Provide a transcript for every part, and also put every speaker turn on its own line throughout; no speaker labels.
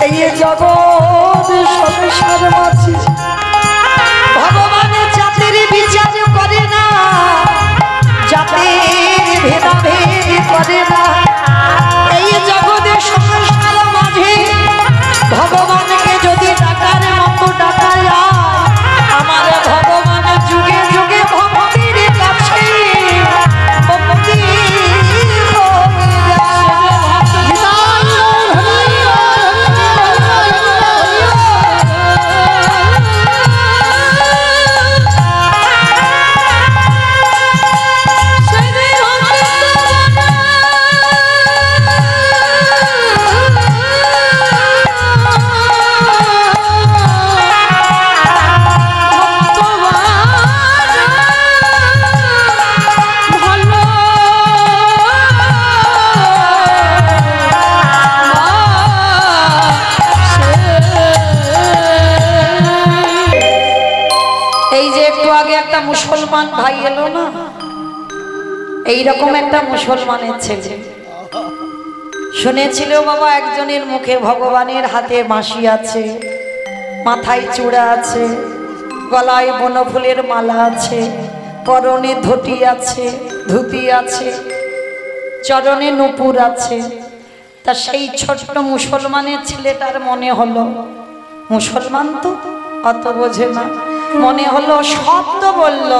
এই জগৎ সংসার মাঝে ভগবানের জাতির বিচার করে না, জাতির ভেদাভেদ করে না। এই জগতের সংসার মাঝে ভগবানকে যদি ডাকার মতো ডাকা যায়, আমার ভগবানের যুগে যুগে ভক্তির কাছে ভক্তি মুসলমান ভাই এলো না, এইরকম একটা মুসলমানের ছেলে শুনেছিল বাবা একজনের মুখে ভগবানের হাতে বাঁশি আছে, মাথায় চূড়া আছে, গলায় বনফুলের মালা আছে, পরনে ধুতি আছে, ধুতি আছে, চরণে নূপুর আছে। তা সেই ছোট্ট মুসলমানের ছেলেটার মনে হলো মুসলমান তো অত বোঝে না, মনে হলো শব্দ বলল,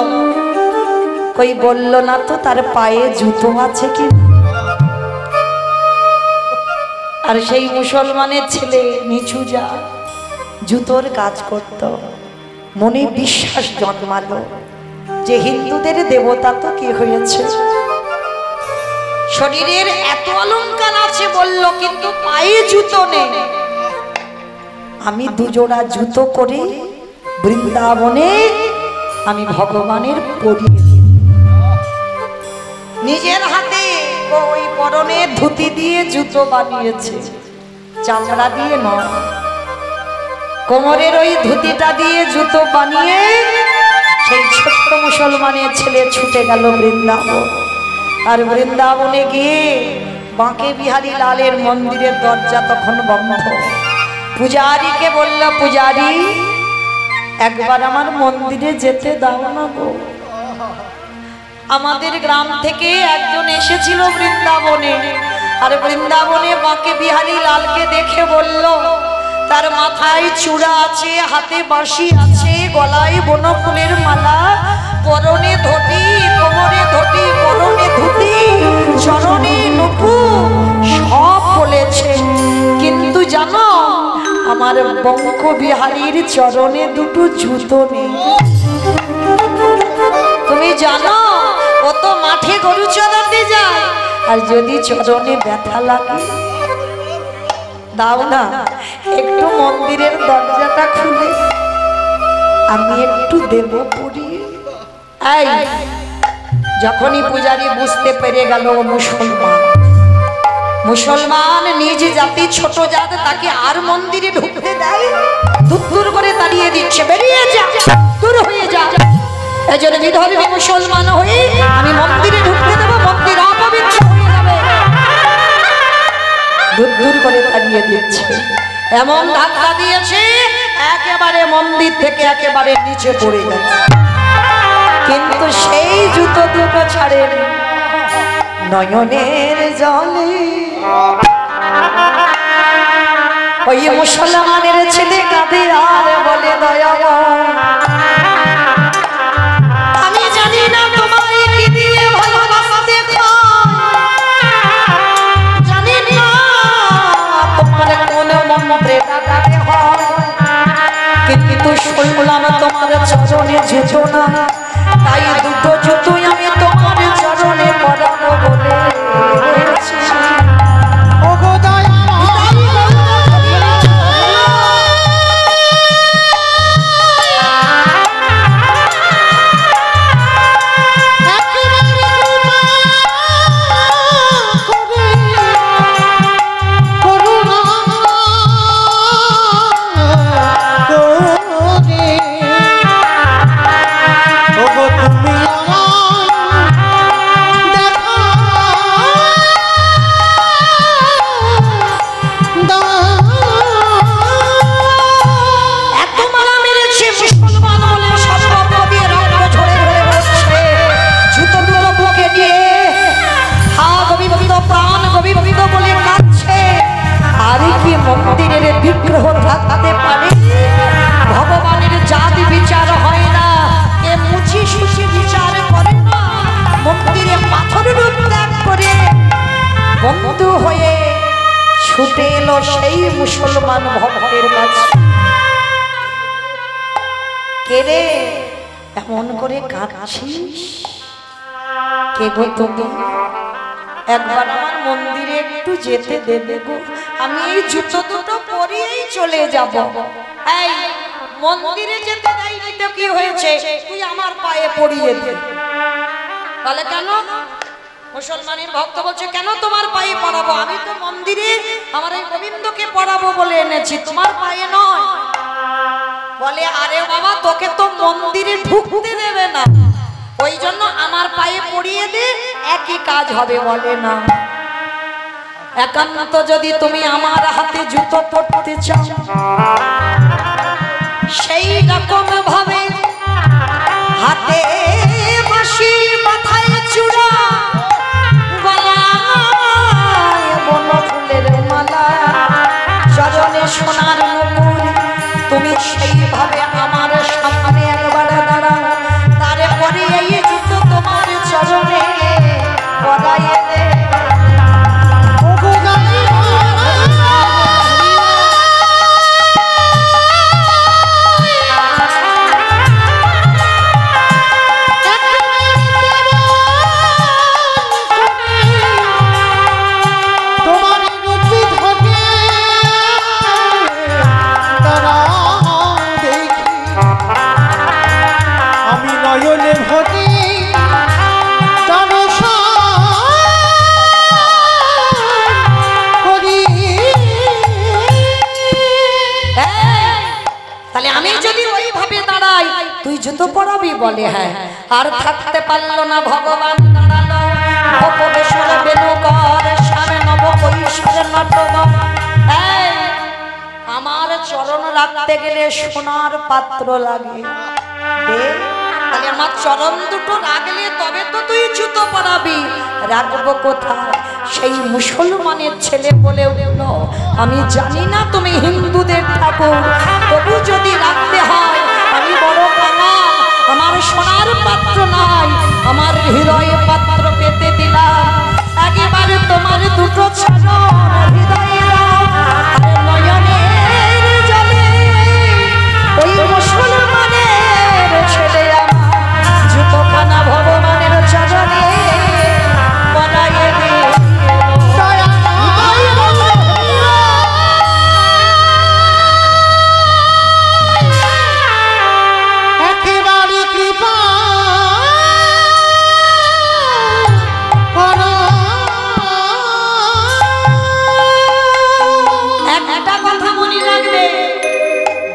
কই বলল না তো তার পায়ে জুতো আছে কি। আর সেই মুসলমানের ছেলে নিচু যা জুতোর কাজ করত, মনে বিশ্বাস জন্মালো যে হিন্দুদের দেবতা তো কি হয়েছে, শরীরের এত অলংকার আছে বলল, কিন্তু পায়ে জুতো নেই। আমি দুজোড়া জুতো করে বৃন্দাবনে আমি ভগবানের পরিয়ে দিই। নিজের হাতে ওই পরনের ধুতি দিয়ে জুতো বানিয়েছে, চামড়া দিয়ে নয়, কোমরের ওই ধুতিটা দিয়ে জুতো বানিয়ে সেই ছোট্ট মুসলমানের ছেলে ছুটে গেল বৃন্দাবন। আর বৃন্দাবনে গিয়ে বাঁকে বিহারী লালের মন্দিরের দরজা তখন বন্ধ। পূজারীকে বলল, পূজারী একবার আমার মন্দিরে যেতে দাও না গো। আমাদের গ্রাম থেকে একজন এসেছিল বৃন্দাবনে, আর বৃন্দাবনে বাঁকে বিহারী লালকে দেখে বলল, তার মাথায় চূড়া আছে, হাতে বাঁশি আছে, গলায় বনফুলের মালা, পরনে ধুতি, কোমরে ধুতি, পরনে ধুতি, চরণে নূপুর, সব বলেছে। কিন্তু জানো আমার বঙ্ক বিহারীর চরণে দুটো জুতো নেই। তুমি জানো ও তো মাঠে গরু চড়াতে যায়, আর যদি চরণে ব্যথা লাগে, দাও না একটু মন্দিরের দরজাটা খুলে আমি একটু দেব পরিয়ে। এই যখনই পূজারী বুঝতে পেরে গেল মুসলমান, মুসলমান নিজ জাতি ছোট জাত, তাকে আর মন্দিরে ঢুকতে দেয়, দূর করে তাড়িয়ে দিচ্ছে, বেরিয়ে যা, দূর হয়ে যা। এই জন্য বিধর্মী মুসলমান হয়ে আমি মন্দিরে ঢুকতে দেবো, মন্দির অপবিত্র হয়ে যাবে, দূর করে তাড়িয়ে দিচ্ছে। এমন ধাক্কা দিয়েছে একেবারে মন্দির থেকে একেবারে নিচে পড়ে গেছে। কিন্তু সেই জুতো দুটো ছাড়েনি, নয়নের জলে ওই মুসলমানের ছেলে কাঁদে আর বলে, দয়াময় আমি জানি না তোমায় কি দিয়ে ভালোবাসতে জানি না তোমার কোন মন্ত্রে ডাকাতে হয়, কিন্তু শুনলাম তোমার চরণে জুতো না, তাই দুটো জুতোই আমি তোমার চরণে পরাবো বলে মন্দিরের বিগ্রহ থাকতে পারে, ভগবানের জাতি বিচার হয় না, এ মুছি সুচি বিচার করে না। মন্দিরে পাথর রূপ ত্যাগ করে বন্ধু হয়ে ছুটে এলো সেই মুসলমান ভক্তের কাছে। কে রে এমন করে কাঁদছিস? কে গো তুমি? একবার আমার মন্দিরে একটু যেতে দেবে গো, আমি এই জুতো দুটো পরিয়েই চলে যাব। এই মন্দিরে যেতে দেয়নি তো কি হয়েছে? তুই আমার পায়ে পরিয়ে দে। তাহলে কেন? মুসলমানের ভক্ত বলছে কেন তোমার পায়ে পড়াবো? আমি তো মন্দিরে আমার এই গোবিন্দকে পড়াবো বলে এনেছি, তোমার পায়ে নয়। বলে আরে বাবা, তোকে তো মন্দিরে ঢুকতে দেবে না, ওই জন্য আমার পায়ে পড়িয়ে দে, একই কাজ হবে। বলে না, একান্ত যদি তুমি আমার হাতে জুতো পরতে চাও, সেই রকম ভাবে হাতে বাঁশি, মাথায় চূড়া, গলায় বনফুলের মালা, চরণে সোনার মুকুট, তুমি সেইভাবে আমার সামনে একবার দাঁড়াও, তারপরে এই জুতো তোমার চরণে পরাইয়ে দে। জুতো পরাবি? বলে হ্যাঁ। আর থাকতে পারলো না, ভগবান দাঁড়ালো, অপবেশর বেনুকর সামনে নব কৈশোর নটবর। আমার চরণ রাখতে গেলে সোনার পাত্র লাগে, তাহলে আমার চরণ দুটো রাখলে তবে তো তুই জুতো পরাবি। রাখবো কোথায়? সেই মুসলমানের ছেলে বলে উঠল, আমি জানি না তুমি হিন্দুদের ঠাকুর, তবু যদি রাখতে হয় আমি বড় কাঙাল, আমার সোনার পাত্র নাই, আমার হৃদয়ে পাত্র পেতে দিলাম, একেবারে তোমার দুটো চরণ হৃদয়ে নয়নের জলে ওই মুসলমানের ছেলে আমার জুতোখানা ভগবানের চরণে পরাইয়ে দে।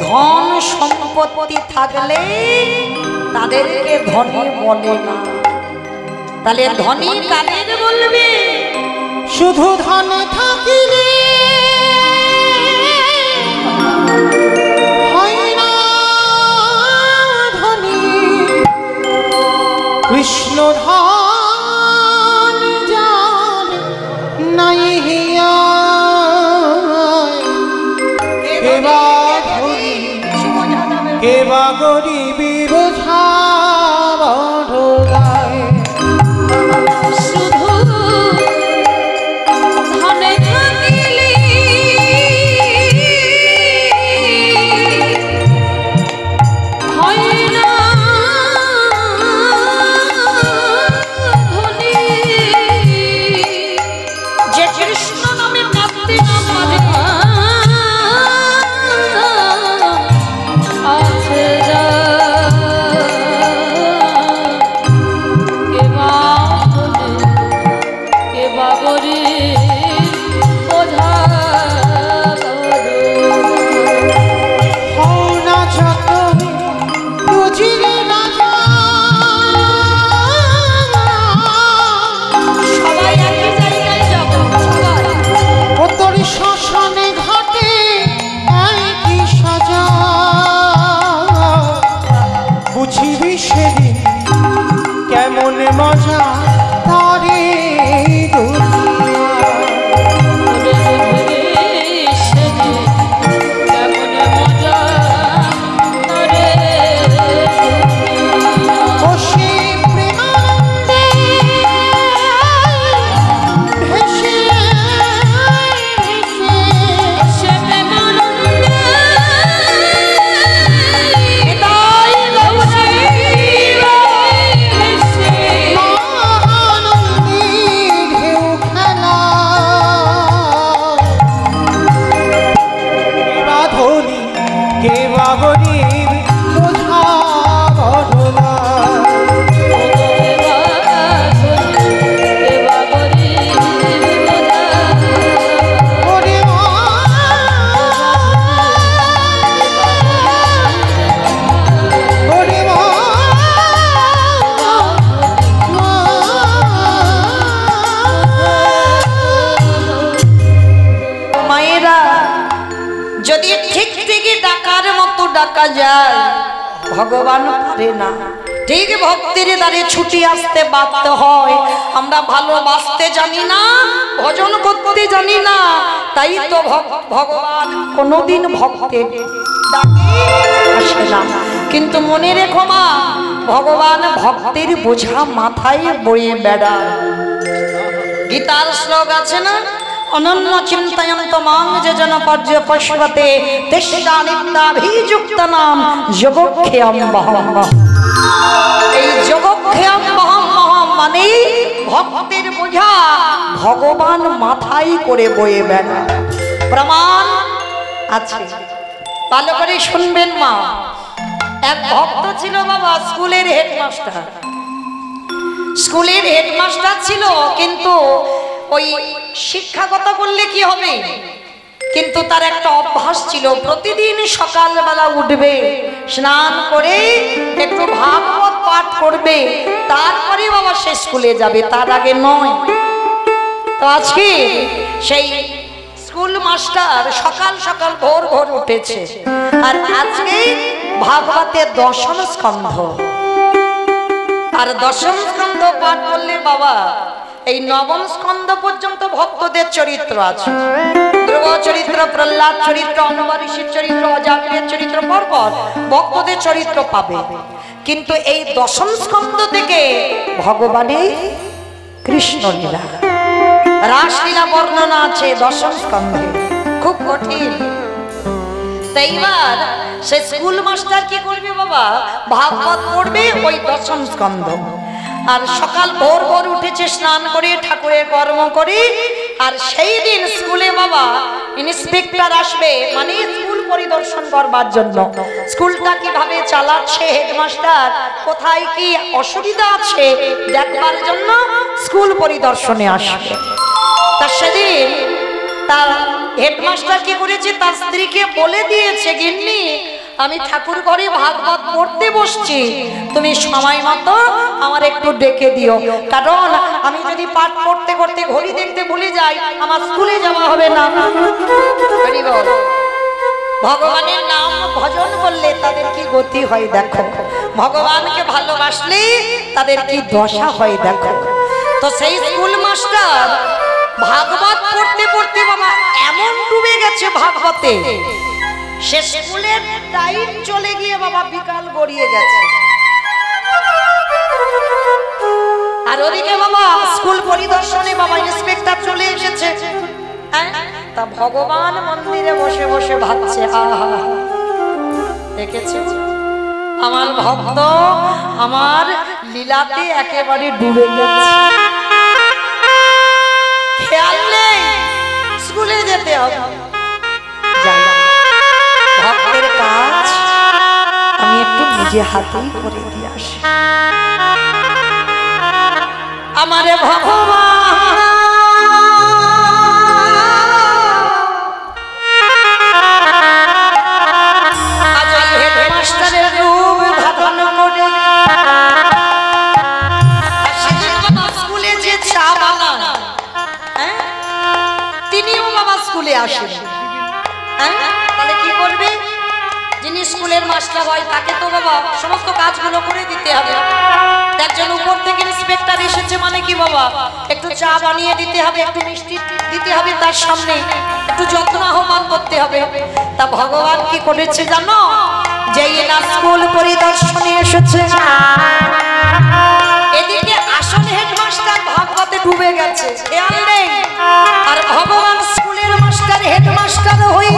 ধন সম্পত্তি থাকলে তাদেরকে ধনী বলে না, তাহলে ধনী কাদের বলবে?
শুধু ধন থাকিলে হয় না ধনী, কৃষ্ণ ধন যার নাই হিয়া, কেবা গরিবী বোঝা বড় গায়।
শুধু ধনে থাকিলে হয় না ধনী, যে কৃষ্ণ নামে কাঁদতে না পারে আছে ডাকার মতো ডাকা যায়, ভগবান পারে না। ঠিক ভক্তের দ্বারে ছুটি আসতে বাধ্য হয়। আমরা ভালোবাসতে জানি না, ভজন করতে জানি না, তাই তো ভগবান কোনোদিন ভক্তের ডাকে আসে না। কিন্তু মনে রেখো মা, ভগবান ভক্তের বোঝা মাথায় বয়ে বেড়ায়। গীতার শ্লোক আছে না, অনন্য চিন্তয়ন্ত মাং যে জন পর্যপশ্যতে তেষা নিত্যাভিযুক্ত নাম যোগক্ষেয়ম বহম। এই যোগক্ষেয়ম বহম মানে ভক্তের বোঝা ভগবান মাথায় করে বয়ে বেড়ায়। প্রমাণ আছে, ভালো করে শুনবেন মা। এক ভক্ত ছিল বাবা, স্কুলের হেডমাস্টার। স্কুলের হেডমাস্টার ছিল, কিন্তু ওই শিক্ষাগত করলে কি হবে, কিন্তু তার একটা অভ্যাস ছিল, প্রতিদিন সকালবেলা উঠবে, স্নান করে একটু ভাগবত পাঠ করবে, তারপরে বাবা সে স্কুলে যাবে, তার আগে নয়। তো আজকে সেই স্কুল মাস্টার সকাল সকাল ভোর ভোর উঠেছে, আর আজকে ভাগবতের দশম স্কন্ধ, আর দশম স্কন্ধ পাঠ করলে বাবা এই নবম স্কন্ধ পর্যন্ত ভক্তদের চরিত্র আছে। ধ্রুব চরিত্র, প্রহ্লাদ চরিত্র, অম্বরীশের চরিত্র, অজামিলের চরিত্র, পরপর ভক্তদের চরিত্র পাবে। কিন্তু এই দশম স্কন্ধ থেকে ভগবানের কৃষ্ণ লীলা, রাসলীলা বর্ণনা আছে দশম স্কন্ধে, খুব কঠিন। তাই এবার সে স্কুল মাস্টার কি করবে বাবা, ভাগবত পড়বে ওই দশম স্কন্ধ। আর সকাল ভোর ভোর উঠেছে, স্নান করে ঠাকুরের কর্ম করে, আর সেই দিন স্কুলে বাবা ইন্সপেক্টর আসবে, মানে স্কুল পরিদর্শন করবার জন্য। স্কুলটা কিভাবে চালাচ্ছে হেডমাস্টার, কোথায় কি অসুবিধা আছে দেখবার জন্য স্কুল পরিদর্শনে আসবে। তা সেদিন তার হেডমাস্টার কি করেছে, তার স্ত্রীকে বলে দিয়েছে, গিন্নি আমি ঠাকুর ঘরে ভাগবত পড়তে বসছি, তুমি সময় মতো আমার একটু ডেকে দিও, কারণ আমি যদি পাঠ করতে করতে ঘড়ি দেখতে ভুলে যাই, আমার স্কুলে যাওয়া হবে না। ভগবানের নাম ভজন করলে তাদের কি গতি হয় দেখো, ভগবানকে ভালোবাসলে তাদের কি দশা হয় দেখো। তো সেই স্কুল মাস্টার ভাগবত পড়তে পড়তে বাবা এমন ডুবে গেছে ভাগবতে, সে স্কুলের টাইম চলে গিয়ে বাবা বিকাল গড়িয়ে গেছে। আর ওদিকে বাবা স্কুল পরিদর্শনে বাবা ইন্সপেক্টর চলে এসেছে। তা ভগবান মন্দিরে বসে বসে ভাবছে, আহা দেখেছে আমার ভক্ত আমার লীলাতে একেবারে ডুবে গেছে, খেয়াল নেই স্কুলে যেতে হবে। ভক্তের কাজ আমি একটু নিজে হাতেই করে দিয়ে আসি। আমার ভগবান আজ হেডমাস্টারের রূপ ধারণ করে স্কুলে যে চা বানান, তিনিও বাবা স্কুলে আসেন। তাহলে কি করবে, যিনি স্কুলের মাস্টার হয় তাকে তো বাবা সমস্ত কাজগুলো করে দিতে হবে। একজন উপর থেকে ইন্সপেক্টর এসেছে মানে কি বাবা, একটু চা বানিয়ে দিতে হবে, একটু মিষ্টি দিতে হবে, তার সামনে একটু যত্ন আহ্বান করতে হবে। তা ভগবান কি করেছে জানো, যেই না স্কুল পরিদর্শনে এসেছে, এদিকে আসল হেডমাস্টার ভাগবতে ডুবে গেছে, খেয়াল নেই। আর ভগবান স্কুলের মাস্টার হেডমাস্টার হই,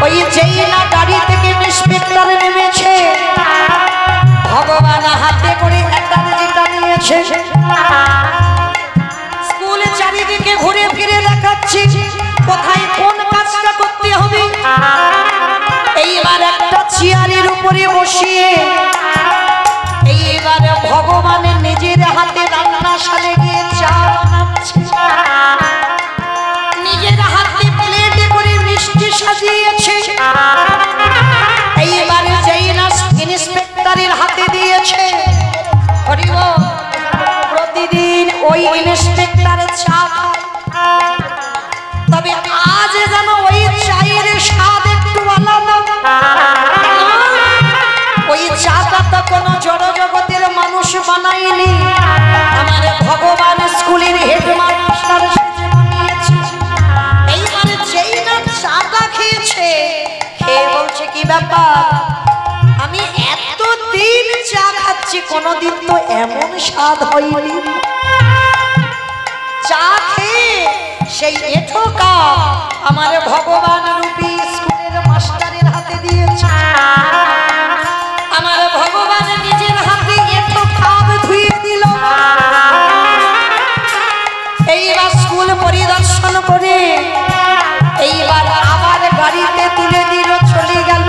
ওই যেই না গাড়ি থেকে ইন্সপেক্টর নেমেছে, ভগবান হাতে করে একটা যেটা নিয়েছে, স্কুলে চারিদিকে ঘুরে ফিরে দেখাচ্ছে কোথায় কোন কাজটা করতে হবে। এইবার একটা চেয়ারের উপরে বসিয়ে এইবার ভগবানের নিজের হাতে রান্নাশালে গিয়ে চা বানাচ্ছে, নিজের হাতে প্লেটে করে মিষ্টি সাজিয়েছে। এইবারে যেই না ইন্সপেক্টরের হাতে দিয়েছে, প্রতিদিন ওই ইন্সপেক্টর চা, তবে আজ যেন ওই চায়ের স্বাদ একটু খেয়েছে, খেয়ে বলছে কি ব্যাপার, আমি এতদিন চা খাচ্ছি কোনোদিন তো এমন স্বাদ হয়নি। চা খেয়ে সেই এঁঠো কাপ আমার ভগবান রূপী স্কুলের মাস্টারের হাতে দিয়েছে। আমার ভগবান নিজের হাতে এঁঠো কাপ ধুয়ে দিল। এইবার স্কুল পরিদর্শন করে এইবার আবার গাড়িতে তুলে দিল, চলে গেল।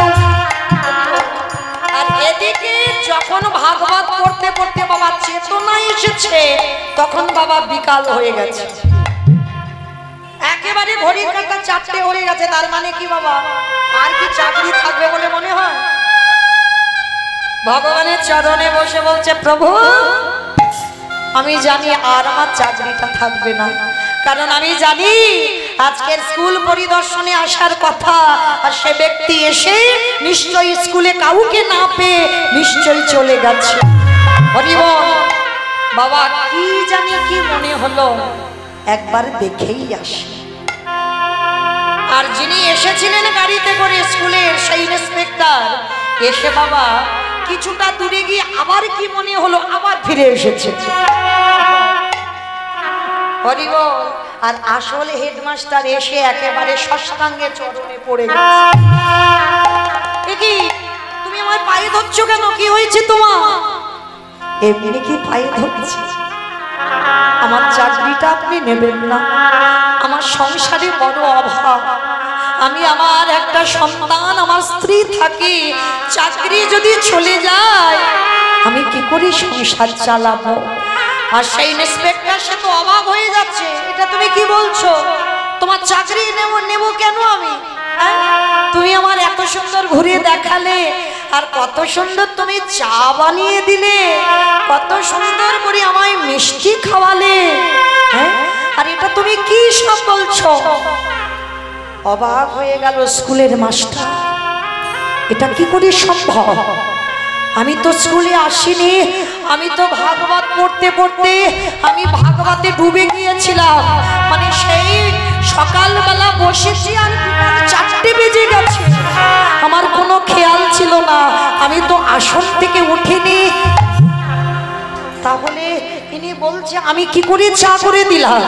আর এদিকে যখন ভাগবত পড়তে পড়তে বাবা চেতনা এসেছে, তখন বাবা বিকাল হয়ে গেছে, একেবারে ঘড়ির কাঁটা 4টে হয়ে গেছে। তার মানে কি বাবা, আর কি চাকরি থাকবে বলে মনে হয়? ভগবানের চরণে বসে বলছে, প্রভু আমি জানি আর আমার চাকরিটা থাকবে না, কারণ আমি জানি আজকের স্কুল পরিদর্শনে আসার কথা, আর সে ব্যক্তি এসে নিশ্চয়ই স্কুলে কাউকে না পেয়ে নিশ্চয়ই চলে গেছে। হরি বল। বাবা কি জানি কি মনে হলো, একবার দেখেই আসি। আর যিনি এসেছিলেন গাড়িতে করে স্কুলের সেই ইন্সপেক্টর এসে বাবা কিছুটা দূরে গিয়ে আবার কি মনে হলো, আবার ফিরে এসেছে। হরি বল। আর আসলে হেডমাস্টার এসে একেবারে ষষ্ঠাঙ্গে চরণে পড়ে গেছে। কি তুমি আমার পায়ে ধরছো কেন, কি হয়েছে তোমার? এমনি কি পায়ে ধরছে, আমার চাকরিটা আপনি নেবেন না, আমার সংসারে বড় অভাব, আমি আমার একটা সন্তান আমার স্ত্রী থাকি, চাকরি যদি চলে যায় আমি কি করে সংসার চালাবো? আর সেই ইন্সপেক্টর সে তো অবাক হয়ে যাচ্ছে, এটা তুমি কি বলছো, তোমার চাকরি নেব কেন আমি? তুমি আমার এত সুন্দর ঘুরে দেখালে, আর কত সুন্দর তুমি চা বানিয়ে দিলে, কত সুন্দর করে আমায় মিষ্টি খাওয়ালে, আর এটা তুমি কি সব বলছো? অবাক হয়ে গেল স্কুলের মাস্টার, এটা কি করে সম্ভব? আমি তো স্কুলে আসিনি, আমি তো ভাগবত পড়তে পড়তে আমি ভাগবতে ডুবে গিয়েছিলাম, মানে সেই সকালবেলা বসেছি আর 4টে বেজে গেছে, আমার কোনো খেয়াল ছিল না, আমি তো আসন থেকে উঠিনি। তাহলে ইনি বলছে আমি কি করে চা করে দিলাম?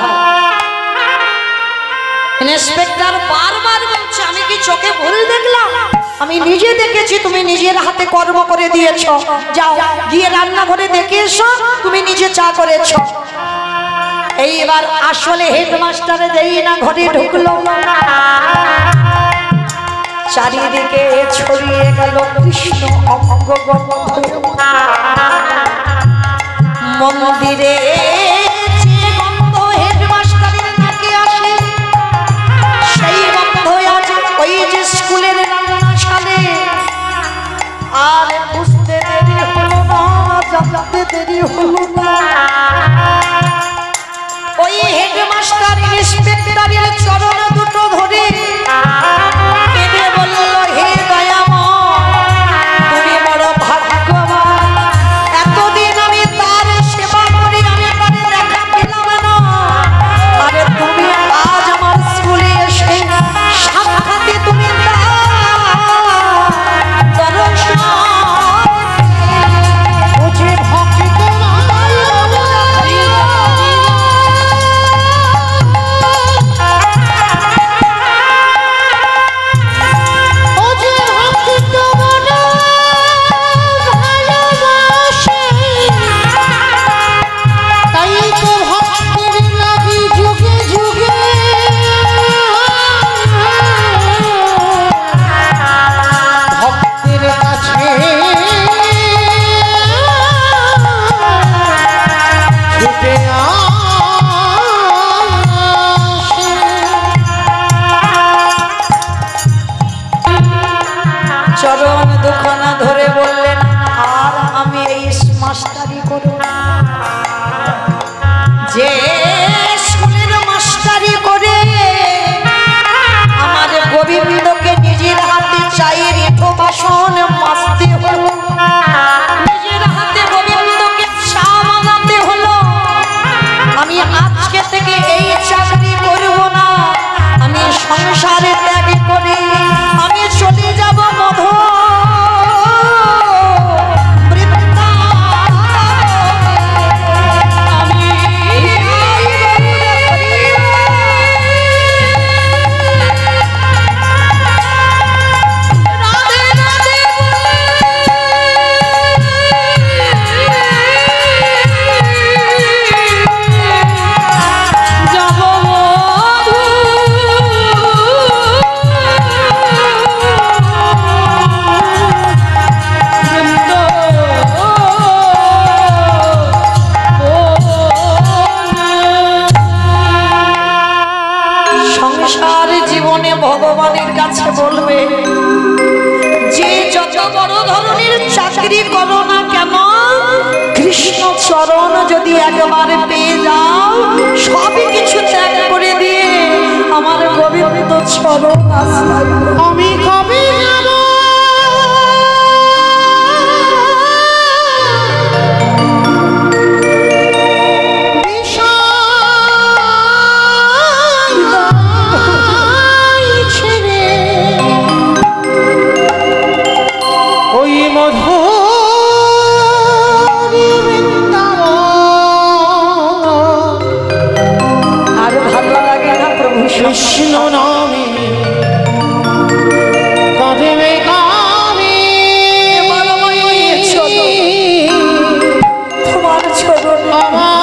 ইন্সপেক্টর বারবার বলছে আমি কি চোখে ভুল দেখলাম? আমি নিজে দেখেছি তুমি নিজের হাতে কর্ম করে দিয়েছো, যাও গিয়ে রান্নাঘরে দেখে এসো তুমি নিজে চা করেছো। এইবার আসলে হেডমাস্টারে দেই না ঘরে ঢুকলো, চারিদিকে ছড়িয়ে গেল কৃষ্ণ অঙ্গ মন্দিরে স্কুলের রান্নাশালে। আর বুঝতে দেরি হলো না, জানতে দেরি হলো না, ওই হেডমাস্টার ইন্সপেক্টরের চরণ দুটো ধরে কেঁদে বলল, হে দয়াময় তুমি বড় ভাগ্যবান, এতদিন আমি তার সেবা করি আমি তারে দেখা পেলাম না, আরে তুমি আজ আমার স্কুলে এসে সাক্ষাতে তুমি চরণ দুখানা ধরে বললেন, আর আমি এই মাস্টারি করব না, যে স্কুলের মাস্টারি করে আমার গোবিন্দকে নিজের হাতে চায়ের এঁঠো বাসন মাজতে হলো, নিজের হাতে গোবিন্দকে চা বানাতে হলো, আমি আজকে থেকে এই চাকরি করব না, আমি সংসারে ত্যাগ করে রানীর কাছে বলবে যে যত বড় ধরনের চাকরি করো না কেন, কৃষ্ণ চরণ যদি একবার পেয়ে যাও, সবই কিছু ত্যাগ করে দিয়ে আমার গোবিন্দ চরণ আশ্রয় করো।
আমি কবে যাব কৃষ্ণ নামে কদমে আমি
তোমার চরণ
আমার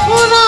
পোড়া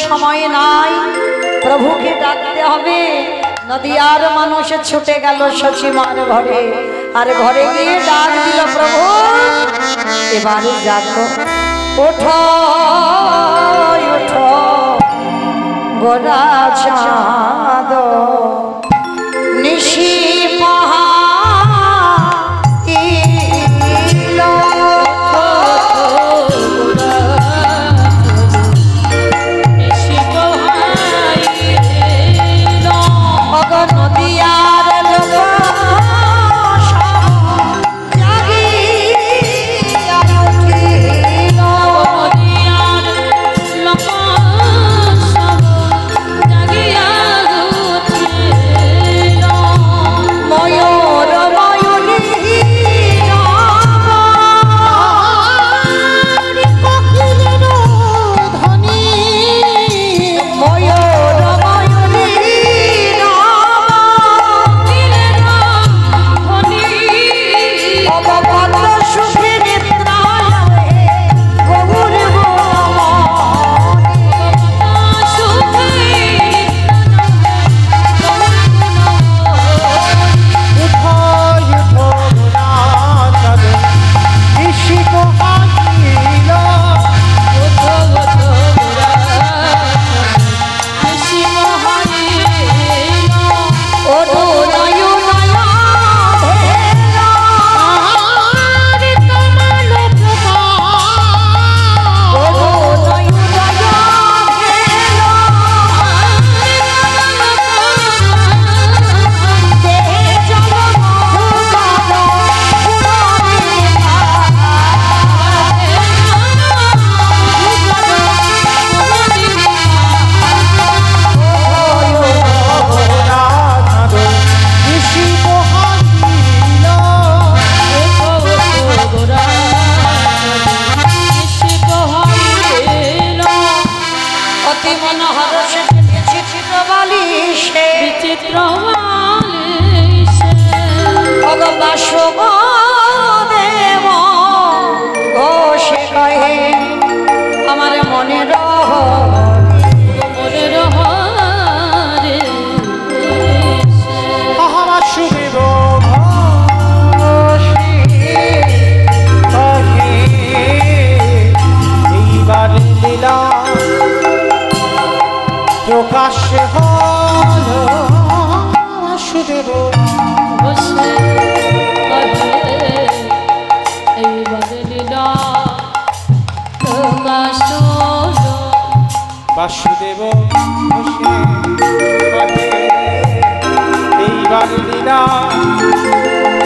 সময় নাই, প্রভুকে ডাকতে হবে। নদিয়ার মানুষ ছুটে গেল সচিমার ঘরে, আর ঘরে গিয়ে ডাক দিল, প্রভু এবারে যাকো, ওঠো ওঠো গোরা চাঁদ নিশি অতি মনোহর সে বিচিত্র বালিশে
বিচিত্র বালিশে
বাসুদেব ঘোষে কহে আমার মনের
মনের হরে
বাসুদেব এইবার লীলা প্রকাশ হল বাসুদেব
বসে কহে এইবার লীলা প্রকাশ হলো
বাসুদেব এইবার লীলা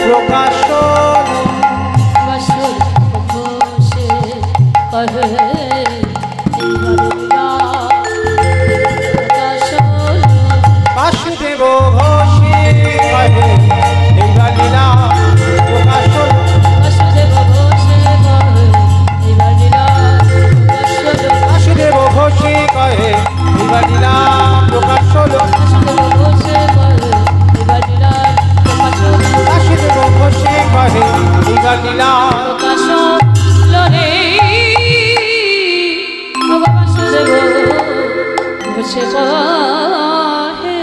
প্রকাশ হল
বাসুর বসে কহে এইবার লীলা প্রকাশ হলো
বাসুদেব ঘোষে কহে এইবার লীলা প্রকাশ হল
বাসুদেব বসে কহে এইবার লীলা প্রকাশ হলো
বাসুদেব ঘোষে কহে এইবার লীলা প্রকাশ হল
বাসুদেব বসে কহে এইবার লীলা প্রকাশ হলো
বাসুদেব ঘোষে কহে এইবার লীলা
প্রকাশ হলো রে ও বাসুদেব বসে কহে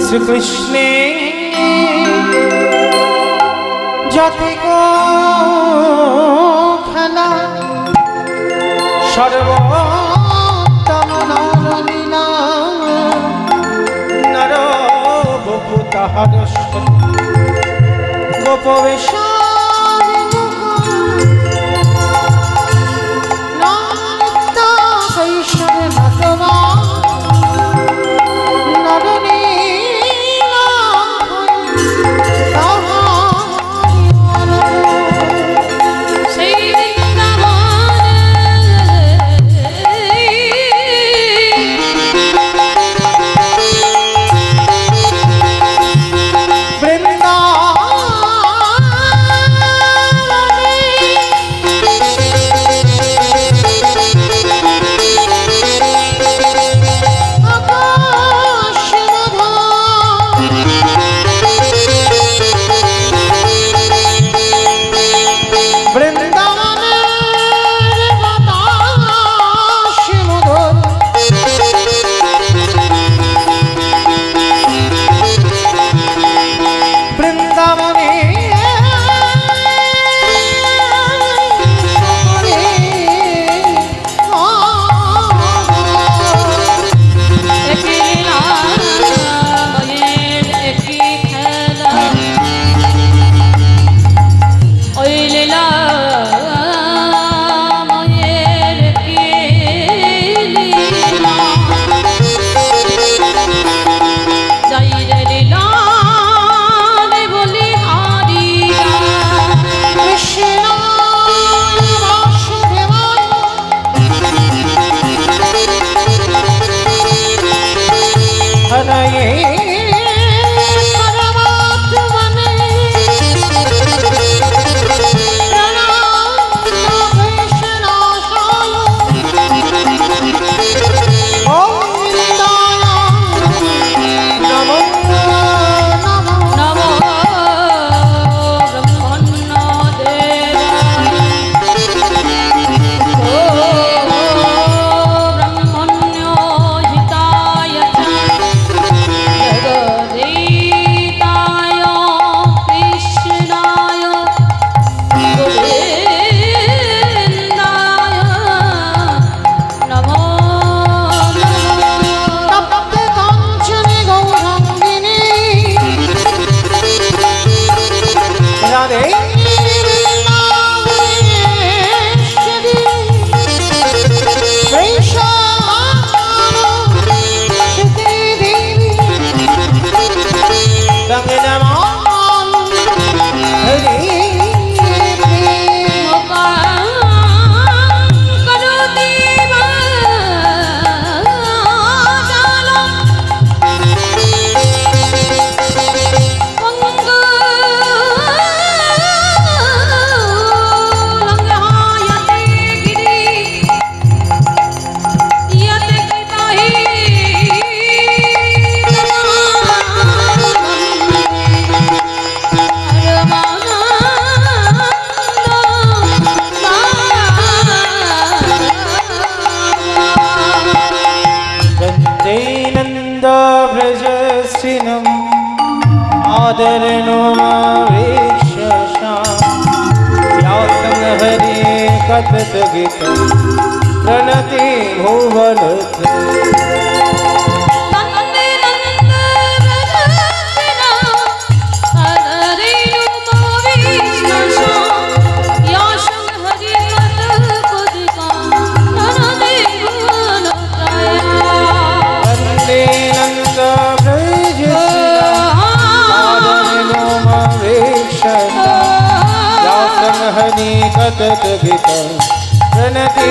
শ্রীকৃষ্ণে যতি গো খেলা সর্বোত্তম নরলীলা নর বপু তাহার গোপবেশ
সেই বৃন্দাবনে
व्रजस्विनम् आदरणोमावेशसा व्यासं हरे कथतगीतं प्रणति भुवनते हरि कथत गीतं प्रणति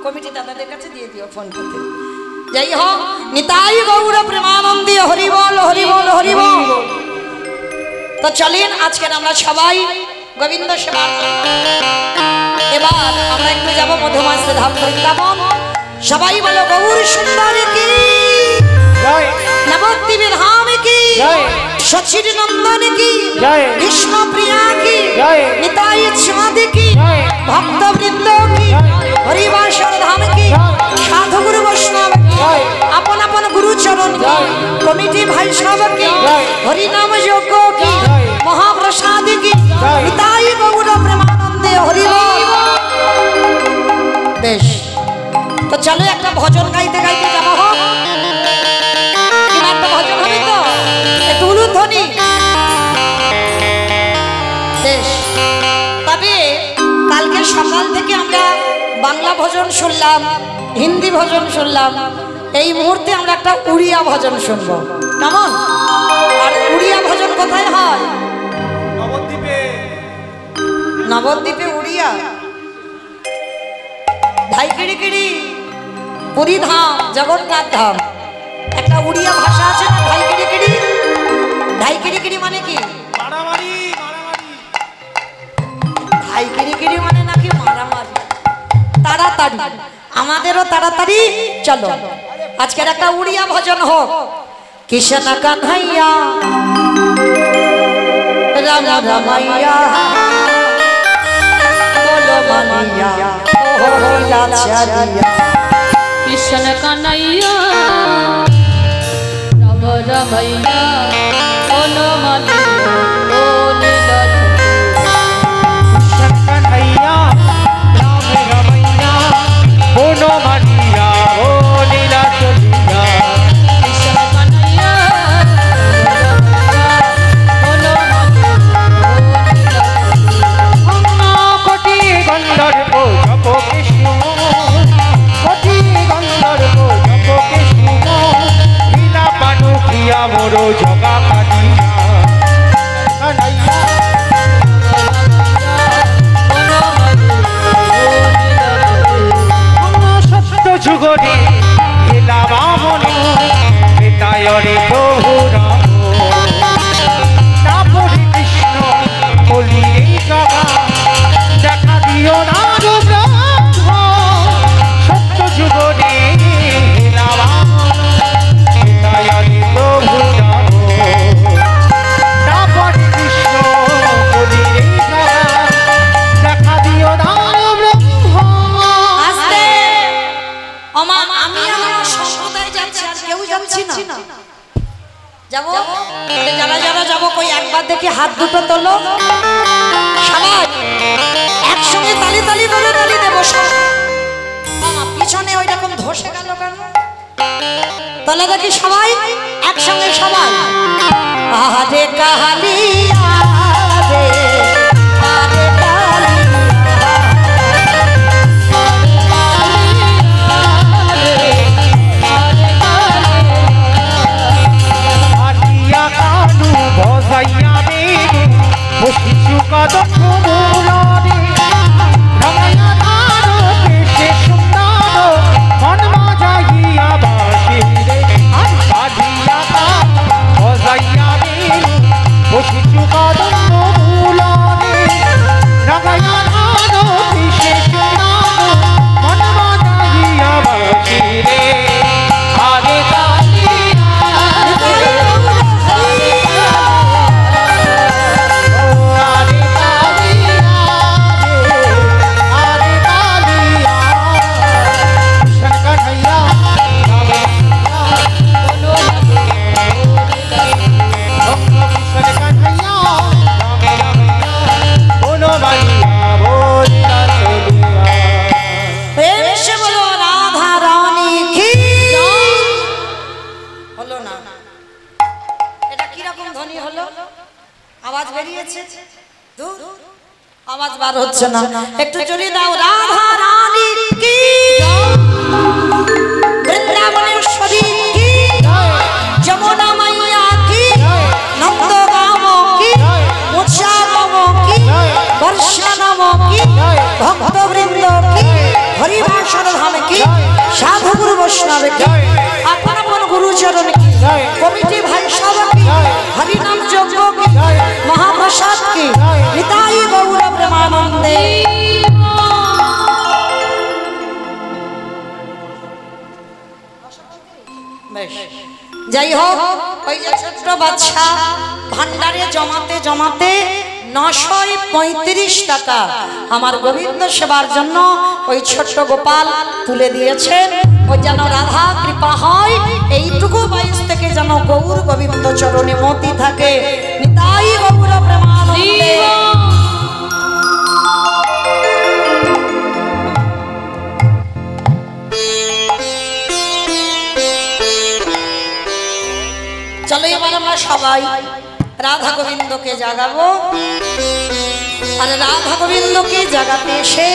কমিটি দাদাদের কাছে দিয়ে দিও ফোন করতে। যাই হোক, নিতাই গৌর প্রেমানন্দে হরি বল হরি বল হরি বল। তো চলেন আজকের আমরা সবাই গোবিন্দ সেবা। এবার আমরা একটু যাব মধুমাসে ধাম বৃন্দাবন। সবাই বলো গৌর সুন্দরী কি
জয়,
নবদ্বীপের ধাম কি
জয়,
সচির নন্দন কি
জয়,
কৃষ্ণ প্রিয়া কি
জয়,
নিতাই চাঁদ কি
জয়,
ভক্ত বৃন্দ কি হরিবাসর ধাম কি সাধু গুরু বৈষ্ণব কি আপন আপন গুরু চরণ কি কমিটি ভাই সব কি হরি নাম যজ্ঞ কি মহাপ্রসাদ কি নিতাই গৌর প্রেমানন্দে হরি বল। বেশ, তো চলো একটা ভজন গাইতে গাইতে যাবো। হোক কিনা একটা ভজন হবে তো, একটু উলুধ্বনি। বেশ, তবে কালকে সকাল থেকে আমরা বাংলা ভজন শুনলাম, হিন্দি ভজন শুনলাম, এই মুহূর্তে আমরা একটা উড়িয়া ভজন শুনবো, কেমন? আর উড়িয়া ভজন কোথায় হয়?
নবদ্বীপে।
নবদ্বীপে উড়িয়া, ধাইকিড়িকিড়ি পুরী ধাম, জগন্নাথ ধাম, একটা উড়িয়া ভাষা আছে না, ধাইকিড়িকিড়ি। ধাইকিড়িকিড়ি মানে কি?
মারামারি, মারামারি।
ধাইকিড়িকিড়ি মানে নাকি মারামারি। তাড়াতাড়ি, আমাদেরও তাড়াতাড়ি চলো। আজকের একটা উড়িয়া ভজন হোক। কৃষ্ণ কানহাইয়া রাম রামাইয়া বলো মানিয়া ও লাচারিয়া।
কৃষ্ণ কানাইয়া রাম রামাইয়া বলো মানিয়া ও লীলা।
কৃষ্ণ কানহাইয়া রাম রামাইয়া বলো মানিয়া ও লীলা চলিয়া।
কৃষ্ণ কানাইয়া বলো মানিয়া ও লীলা।
কোটি গন্ধর্ব জপ কৃষ্ণ, কোটি গন্ধর্ব জপ কৃষ্ণ, লীলা পানু প্রিয়া মোর জগা কাটিয়া। কানাইয়া সত্য যুগরে লীলা বামনে বেতায়রে প্রভু রাম। তারপরে কৃষ্ণ বলি এই জগা দেখা দিও না গো ব্রহ্ম। সত্য যুগরে লীলা বামনে বেতায়রে প্রভু রাম। তারপরে কৃষ্ণ বলি এই জগা দেখা দিও না গো ব্রহ্ম।
আস্তে ওমা, আমি আমার সম্প্রদায় যাচ্ছি, আর কেউ যাচ্ছি না। যাবো, তাহলে যারা যারা যাবো কই একবার দেখি হাত দুটো তোলো। সবাই একসঙ্গে তালি তালি বলে তালি দেবো সব। ওমা, পিছনে ওই রকম ধসে গেল কেন? তাহলে দেখি সবাই একসঙ্গে সবাই। আরে কালিয়া রে, আরে কালিয়া,
আটিয়া কানু বজাইয়া বেনু বসিছু কদম মূলরে। রমাইয়া ধার
আওয়াজ বার হচ্ছে না, একটু জোরে দাও। রাধা রানী কি, বৃন্দাবনেশ্বরী কি, যমুনা মাইয়া কি, নন্দগাম কি, উৎসাগম কি, বর্ষানাম কি, ভক্তবৃন্দ কি, হরিভাষণ ধাম কি, সাধু গুরু বৈষ্ণব কি, আপন আপন গুরুচরণ কি, কমিটি ভাই সব কি, হরিনাম যজ্ঞ কি, মহাপ্রসাদ কি, নিতাই গৌর প্রেমানন্দে। যাই হোক, ওই যে ছোট্ট বাচ্চা ভান্ডারে জমাতে জমাতে 935 টাকা আমার গোবিন্দ সেবার জন্য ওই ছোট্ট গোপাল তুলে দিয়েছেন। ওই যেন রাধা কৃপা হয়, এইটুকু বাইশ থেকে যেন গৌর গোবিন্দ চরণে মতি থাকে। নিতাই গৌর প্রেমানন্দে। চলো এবার আমরা সবাই রাধা গোবিন্দকে জাগাবো। আর রাধা গোবিন্দকে জাগাতে এসে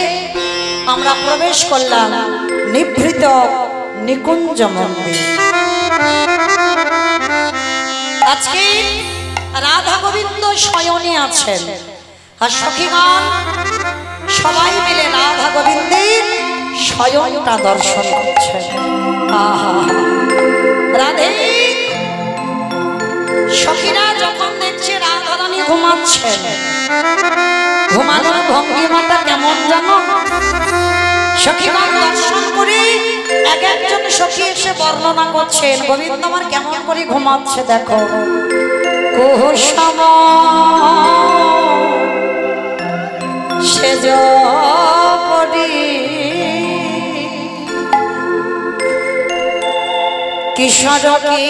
আমরা প্রবেশ করলাম নিভৃত নিকুঞ্জ মন্দির। আজকে রাধা গোবিন্দ শয়নে আছেন, আর সখীগণ সবাই মিলে রাধা গোবিন্দের শয়নটা দর্শন করছেন। আহা, রাধে সখীরা যখন দেখছে রাধারানী ঘুমাচ্ছেন, ঘুমানোর ভঙ্গিমাটা কেমন জানো? সখীগণ দর্শন করে এক একজন সখী এসে বর্ণনা করছেন, গোবিন্দ আমার কেমন করে ঘুমাচ্ছে দেখো। কুসুম সেজ পরি কিশোর কি